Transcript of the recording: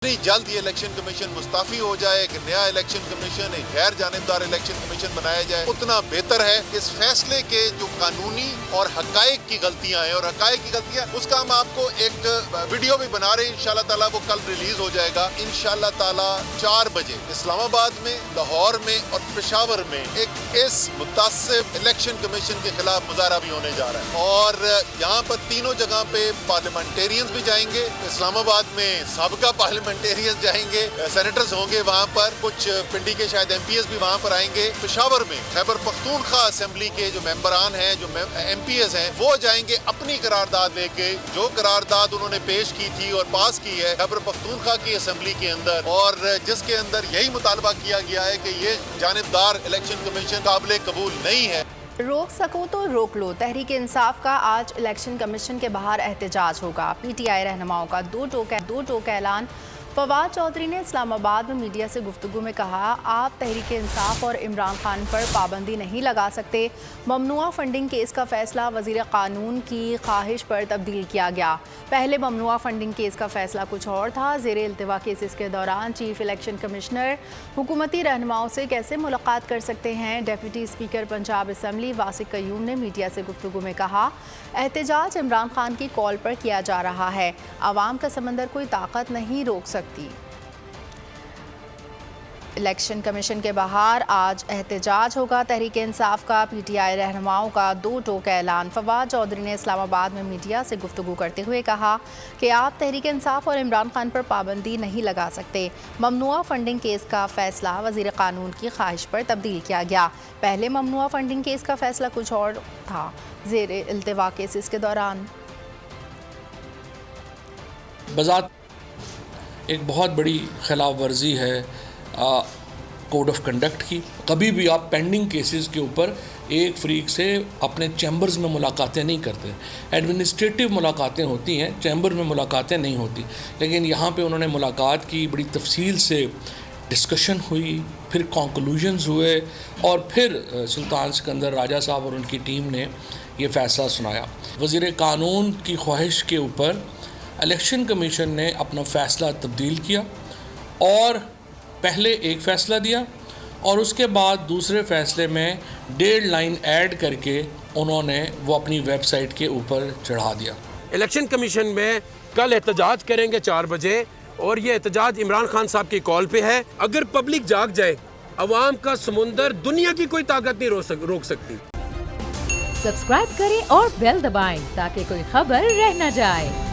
जल्द ये election commission Mustafi हो जाए, एक नया इलेक्शन कमीशन, एक गैर जानिबदार इलेक्शन कमीशन बनाया जाए, उतना बेहतर है। इस फैसले के जो कानूनी और हकायक की गलतियां हैं और हकायक की गलतियां, उसका हम आपको एक वीडियो भी बना रहे हैं। इंशाल्लाह ताला वो कल रिलीज हो जाएगा। इंशाल्लाह ताला 4 बजे इस्लामाबाद में, लाहौर में और पेशावर में एक इस मुतासिब इलेक्शन कमीशन के खिलाफ मुजाहरा भी होने जा रहा है। और यहाँ पर तीनों जगह पे पार्लियामेंटेरियंस भी जाएंगे। इस्लामाबाद में साबिका पार्लियामेंटेरियंस जाएंगे, सेनेटर्स होंगे वहाँ पर, कुछ पिंडी के शायद एमपीएस भी वहाँ पर आएंगे। पेशावर में खैबर पख्तूनख्वा असेंबली के जो मेंबरान हैं, जो एमपीएस हैं, वो जाएंगे अपनी करारदाद लेके, जो करारदाद उन्होंने पेश की थी और पास की है खैबर पख्तूनख्वा की असेंबली के अंदर, और जिसके अंदर यही मुतालबा किया गया है कि ये जानिबदार इलेक्शन कमीशन काबिल कबूल नहीं है। रोक सको तो रोक लो। तहरीक इंसाफ का आज इलेक्शन कमीशन के बाहर एहतजाज होगा। पीटीआई रहनुमाओं का दो टोका ऐलान। फवाद चौधरी ने इस्लामाबाद में मीडिया से गुफ्तगू में कहा, आप तहरीक इंसाफ और इमरान खान पर पाबंदी नहीं लगा सकते। ममनुआ फंडिंग केस का फैसला वज़ीर कानून की ख्वाहिश पर तब्दील किया गया। पहले ममनुआ फंडिंग केस का फैसला कुछ और था। ज़ेरे इल्तिवा केसेस के दौरान चीफ इलेक्शन कमिश्नर हुकूमती रहनुमाओं से कैसे मुलाकात कर सकते हैं। Deputy speaker Punjab assembly वासिक Qayyum ने मीडिया से गुफ्तगू में कहा, एहतजाज इमरान खान की कॉल पर किया जा रहा है। आवाम का समंदर कोई ताकत नहीं रोक सकती। इलेक्शन कमीशन के बाहर आज एहतजाज होगा। तहरीक इंसाफ का पीटीआई रहनुमाओं का दो टोका ऐलान। फवाद चौधरी ने इस्लामाबाद में मीडिया से गुफ्तगू करते हुए कहा कि आप तहरीक इंसाफ और इमरान खान पर पाबंदी नहीं लगा सकते। ममनुआ फंडिंग केस का फैसला वज़ीर कानून की ख्वाहिश पर तब्दील किया गया। पहले ममनुआ फंडिंग केस का फैसला कुछ और था। ज़ेरे इल्तिवा केसेस के दौरान बज़ात एक बहुत बड़ी खिलाफ वर्जी है कोड ऑफ कंडक्ट की। कभी भी आप पेंडिंग केसेस के ऊपर एक फरीक से अपने चैम्बर्स में मुलाकातें नहीं करते। एडमिनिस्ट्रेटिव मुलाकातें होती हैं, चैम्बर में मुलाकातें नहीं होती। लेकिन यहाँ पे उन्होंने मुलाकात की, बड़ी तफसील से डिस्कशन हुई, फिर कंक्लूजन्स हुए और फिर सुल्तान सिकंदर राजा साहब और उनकी टीम ने ये फ़ैसला सुनाया। वज़ीर कानून की ख्वाहिश के ऊपर इलेक्शन कमीशन ने अपना फ़ैसला तब्दील किया और पहले एक फ़ैसला दिया और उसके बाद दूसरे फ़ैसले में 1.5 लाइन ऐड करके उन्होंने वो अपनी वेबसाइट के ऊपर चढ़ा दिया। इलेक्शन कमीशन में कल एहतजाज करेंगे 4 बजे और ये एहतजाज इमरान खान साहब की कॉल पे है। अगर पब्लिक जाग जाए, अवाम का समुंदर दुनिया की कोई ताकत नहीं रोक सकती। सब्सक्राइब करें और बेल दबाएं ताकि कोई खबर रह न जाए।